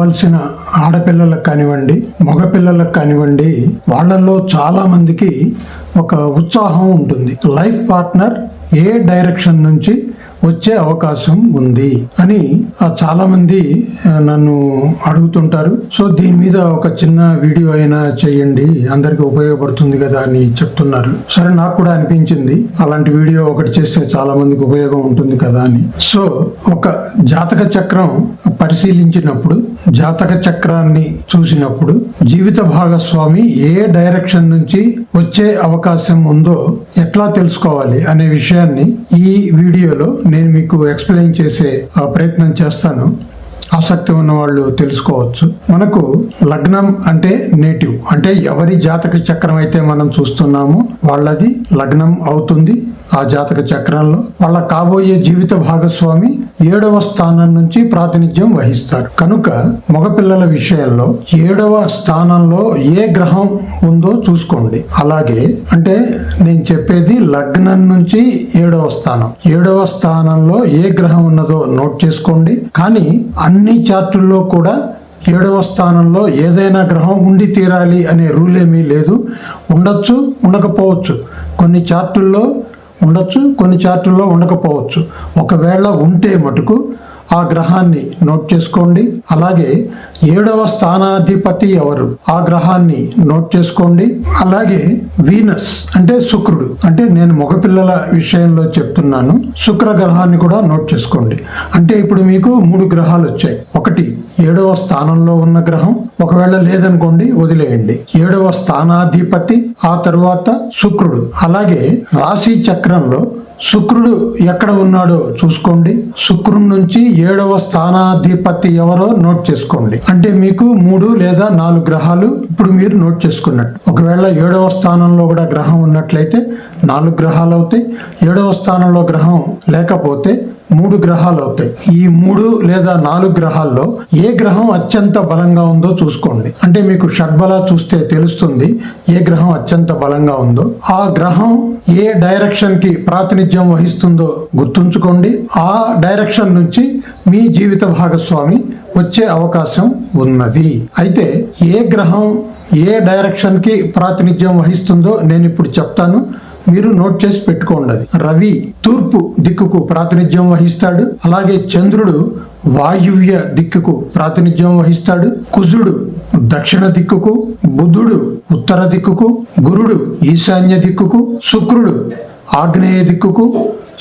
కావాల్సిన ఆడపిల్లలకు కానివ్వండి, మగపిల్లలకు కానివ్వండి, వాళ్ళల్లో చాలా మందికి ఒక ఉత్సాహం ఉంటుంది. లైఫ్ పార్ట్నర్ ఏ డైరెక్షన్ నుంచి వచ్చే అవకాశం ఉంది అని చాలా మంది నన్ను అడుగుతుంటారు. సో దీని మీద ఒక చిన్న వీడియో అయినా చేయండి, అందరికి ఉపయోగపడుతుంది కదా అని చెప్తున్నారు. సరే, నాకు కూడా అనిపించింది అలాంటి వీడియో ఒకటి చేస్తే చాలా మందికి ఉపయోగం ఉంటుంది కదా అని. సో ఒక జాతక చక్రం పరిశీలించినప్పుడు, జాతక చక్రాన్ని చూసినప్పుడు జీవిత భాగస్వామి ఏ డైరెక్షన్ నుంచి వచ్చే అవకాశం ఉందో ఎట్లా తెలుసుకోవాలి అనే విషయాన్ని ఈ వీడియోలో నేను మీకు ఎక్స్ప్లెయిన్ చేసే ప్రయత్నం చేస్తాను. ఆసక్తి ఉన్న వాళ్ళు తెలుసుకోవచ్చు. మనకు లగ్నం అంటే నేటివ్, అంటే ఎవరి జాతక చక్రం అయితే మనం చూస్తున్నామో వాళ్ళది లగ్నం అవుతుంది. ఆ జాతక చక్రంలో వాళ్ళ కాబోయే జీవిత భాగస్వామి 7వ స్థానం నుంచి ప్రాతినిధ్యం వహిస్తారు. కనుక మగపిల్లల విషయంలో 7వ స్థానంలో ఏ గ్రహం ఉందో చూసుకోండి. అలాగే అంటే నేను చెప్పేది లగ్నం నుంచి 7వ స్థానం, 7వ స్థానంలో ఏ గ్రహం ఉన్నదో నోట్ చేసుకోండి. కానీ అన్ని చార్టుల్లో కూడా 7వ స్థానంలో ఏదైనా గ్రహం ఉండి తీరాలి అనే రూల్ ఏమీ లేదు. ఉండొచ్చు, ఉండకపోవచ్చు. కొన్ని చార్టుల్లో ఉండొచ్చు, కొన్ని చార్టుల్లో ఉండకపోవచ్చు. ఒకవేళ ఉంటే మటుకు ఆ గ్రహాన్ని నోట్ చేసుకోండి. అలాగే 7వ స్థానాధిపతి ఎవరు, ఆ గ్రహాన్ని నోట్ చేసుకోండి. అలాగే వీనస్ అంటే శుక్రుడు, అంటే నేను మగపిల్లల విషయంలో చెప్తున్నాను, శుక్ర గ్రహాన్ని కూడా నోట్ చేసుకోండి. అంటే ఇప్పుడు మీకు 3 గ్రహాలు వచ్చాయి. ఒకటి 7వ స్థానంలో ఉన్న గ్రహం, ఒకవేళ లేదనుకోండి వదిలేయండి. 7వ స్థానాధిపతి, ఆ తరువాత శుక్రుడు. అలాగే రాశి చక్రంలో శుక్రుడు ఎక్కడ ఉన్నాడో చూసుకోండి. శుక్రుడి నుంచి 7వ స్థానాధిపతి ఎవరో నోట్ చేసుకోండి. అంటే మీకు 3 లేదా 4 గ్రహాలు ఇప్పుడు మీరు నోట్ చేసుకున్నట్టు. ఒకవేళ 7వ స్థానంలో కూడా గ్రహం ఉన్నట్లయితే 4 గ్రహాలు అవుతాయి. 7వ స్థానంలో గ్రహం లేకపోతే 3 గ్రహాలు అవుతాయి. ఈ 3 లేదా 4 గ్రహాల్లో ఏ గ్రహం అత్యంత బలంగా ఉందో చూసుకోండి. అంటే మీకు షడ్బల చూస్తే తెలుస్తుంది ఏ గ్రహం అత్యంత బలంగా ఉందో. ఆ గ్రహం ఏ డైరెక్షన్ కి ప్రాతినిధ్యం వహిస్తుందో గుర్తుంచుకోండి. ఆ డైరెక్షన్ నుంచి మీ జీవిత భాగస్వామి వచ్చే అవకాశం ఉన్నది. అయితే ఏ గ్రహం ఏ డైరెక్షన్ కి ప్రాతినిధ్యం వహిస్తుందో నేను ఇప్పుడు చెప్తాను, మీరు నోట్ చేసి పెట్టుకోండి. రవి తూర్పు దిక్కుకు ప్రాతినిధ్యం వహిస్తాడు. అలాగే చంద్రుడు వాయువ్య దిక్కుకు ప్రాతినిధ్యం వహిస్తాడు. కుజుడు దక్షిణ దిక్కుకు, బుధుడు ఉత్తర దిక్కుకు, గురుడు ఈశాన్య దిక్కుకు, శుక్రుడు ఆగ్నేయ దిక్కుకు,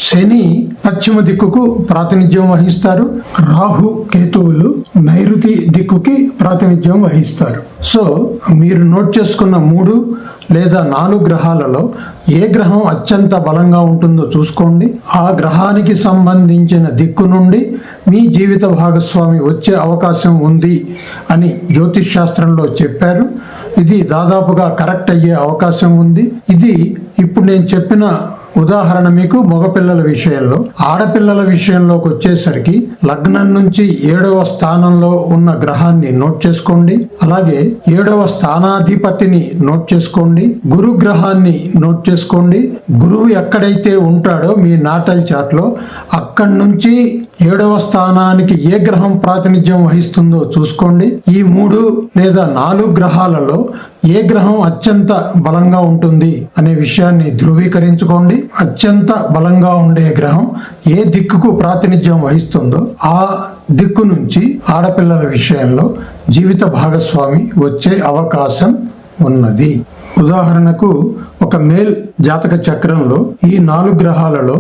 శని పశ్చిమ దిక్కుకు ప్రాతినిధ్యం వహిస్తారు. రాహు కేతువులు నైరుతి దిక్కుకి ప్రాతినిధ్యం వహిస్తారు. సో మీరు నోట్ చేసుకున్న 3 లేదా 4 గ్రహాలలో ఏ గ్రహం అత్యంత బలంగా ఉంటుందో చూసుకోండి. ఆ గ్రహానికి సంబంధించిన దిక్కు నుండి మీ జీవిత భాగస్వామి వచ్చే అవకాశం ఉంది అని జ్యోతిష్ శాస్త్రంలో చెప్పారు. ఇది దాదాపుగా కరెక్ట్ అయ్యే అవకాశం ఉంది. ఇది ఇప్పుడు నేను చెప్పిన ఉదాహరణ మీకు మగపిల్లల విషయంలో. ఆడపిల్లల విషయంలోకి వచ్చేసరికి లగ్నం నుంచి 7వ స్థానంలో ఉన్న గ్రహాన్ని నోట్ చేసుకోండి. అలాగే 7వ స్థానాధిపతిని నోట్ చేసుకోండి. గురు గ్రహాన్ని నోట్ చేసుకోండి. గురువు ఎక్కడైతే ఉంటాడో మీ నాటల్ చార్ట్ లో అక్కడి నుంచి 7వ స్థానానికి ఏ గ్రహం ప్రాతినిధ్యం వహిస్తుందో చూసుకోండి. ఈ 3 లేదా 4 గ్రహాలలో ఏ గ్రహం అత్యంత బలంగా ఉంటుంది అనే విషయాన్ని ధృవీకరించుకోండి. అత్యంత బలంగా ఉండే గ్రహం ఏ దిక్కుకు ప్రాతినిధ్యం వహిస్తుందో ఆ దిక్కు నుంచి ఆడపిల్లల విషయంలో జీవిత భాగస్వామి వచ్చే అవకాశం ఉన్నది. ఉదాహరణకు ఒక మేల్ జాతక చక్రంలో ఈ 4 గ్రహాలలో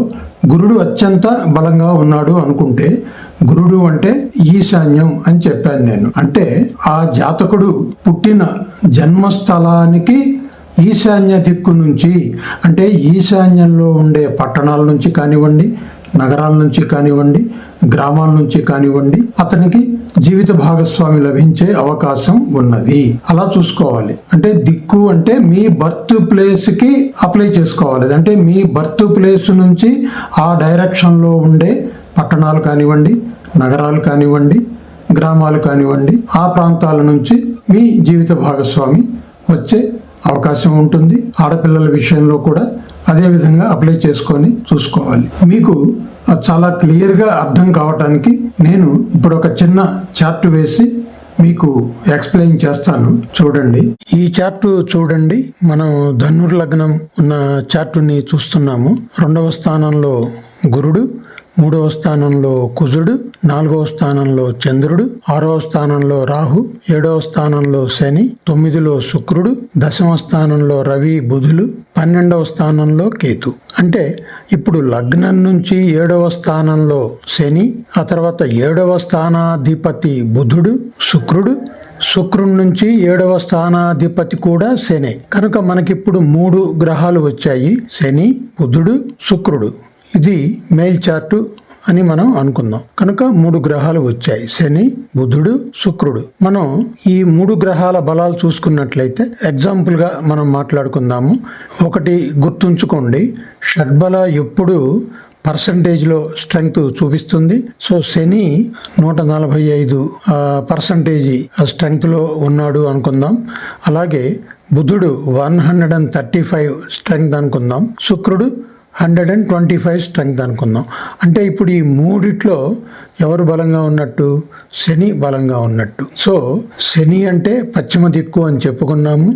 గురుడు అత్యంత బలంగా ఉన్నాడు అనుకుంటే, గురుడు అంటే ఈశాన్యం అని చెప్పాను నేను. అంటే ఆ జాతకుడు పుట్టిన జన్మస్థలానికి ఈశాన్య దిక్కు నుంచి, అంటే ఈశాన్యంలో ఉండే పట్టణాల నుంచి కానివ్వండి, నగరాల నుంచి కానివ్వండి, గ్రామాల నుంచి కానివ్వండి, అతనికి జీవిత భాగస్వామి లభించే అవకాశం ఉన్నది. అలా చూసుకోవాలి. అంటే దిక్కు అంటే మీ బర్త్ ప్లేస్ కి అప్లై చేసుకోవాలి. అంటే మీ బర్త్ ప్లేస్ నుంచి ఆ డైరెక్షన్ లో ఉండే పట్టణాలు కానివ్వండి, నగరాలు కానివ్వండి, గ్రామాలు కానివ్వండి, ఆ ప్రాంతాల నుంచి మీ జీవిత భాగస్వామి వచ్చే అవకాశం ఉంటుంది. ఆడపిల్లల విషయంలో కూడా అదే విధంగా అప్లై చేసుకొని చూసుకోవాలి. మీకు చాలా క్లియర్గా అర్థం కావటానికి నేను ఇప్పుడు ఒక చిన్న చార్ట్ వేసి మీకు ఎక్స్ప్లెయిన్ చేస్తాను, చూడండి. ఈ చార్ట్ చూడండి. మనం ధనుర్లగ్నం ఉన్న చార్టుని చూస్తున్నాము. 2వ స్థానంలో గురుడు, 3వ స్థానంలో కుజుడు, 4వ స్థానంలో చంద్రుడు, 6వ స్థానంలో రాహు, 7వ స్థానంలో శని, 9లో శుక్రుడు, 10వ స్థానంలో రవి బుధులు, 12వ స్థానంలో కేతు. అంటే ఇప్పుడు లగ్నం నుంచి 7వ స్థానంలో శని, ఆ తర్వాత 7వ స్థానాధిపతి బుధుడు, శుక్రుడి నుంచి 7వ స్థానాధిపతి కూడా శని. కనుక మనకిప్పుడు 3 గ్రహాలు వచ్చాయి, శని, బుధుడు, శుక్రుడు. ఇది మెయిల్ చార్టు అని మనం అనుకుందాం. కనుక 3 గ్రహాలు వచ్చాయి, శని, బుధుడు, శుక్రుడు. మనం ఈ 3 గ్రహాల బలాలు చూసుకున్నట్లయితే ఎగ్జాంపుల్ గా మనం మాట్లాడుకుందాము. ఒకటి గుర్తుంచుకోండి, షడ్బల ఎప్పుడు పర్సంటేజ్లో స్ట్రెంగ్త్ చూపిస్తుంది. సో శని 145% స్ట్రెంగ్త్లో ఉన్నాడు అనుకుందాం. అలాగే బుధుడు 135 స్ట్రెంగ్త్ అనుకుందాం. శుక్రుడు 125 స్ట్రెంగ్త్ అనుకుందాం. అంటే ఇప్పుడు ఈ మూడిట్లో ఎవరు బలంగా ఉన్నట్టు? శని బలంగా ఉన్నట్టు. సో శని అంటే పశ్చిమ దిక్కు అని చెప్పుకున్నాము.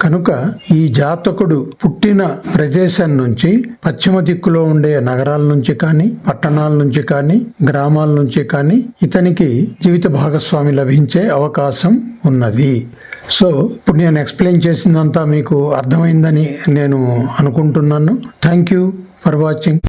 కనుక ఈ జాతకుడు పుట్టిన ప్రదేశం నుంచి పశ్చిమ దిక్కులో ఉండే నగరాల నుంచి కానీ, పట్టణాల నుంచి కానీ, గ్రామాల నుంచి కానీ ఇతనికి జీవిత భాగస్వామి లభించే అవకాశం ఉన్నది. సో ఇప్పుడు నేను ఎక్స్ప్లెయిన్ చేసిందంతా మీకు అర్థమైందని నేను అనుకుంటున్నాను. Thank you for watching.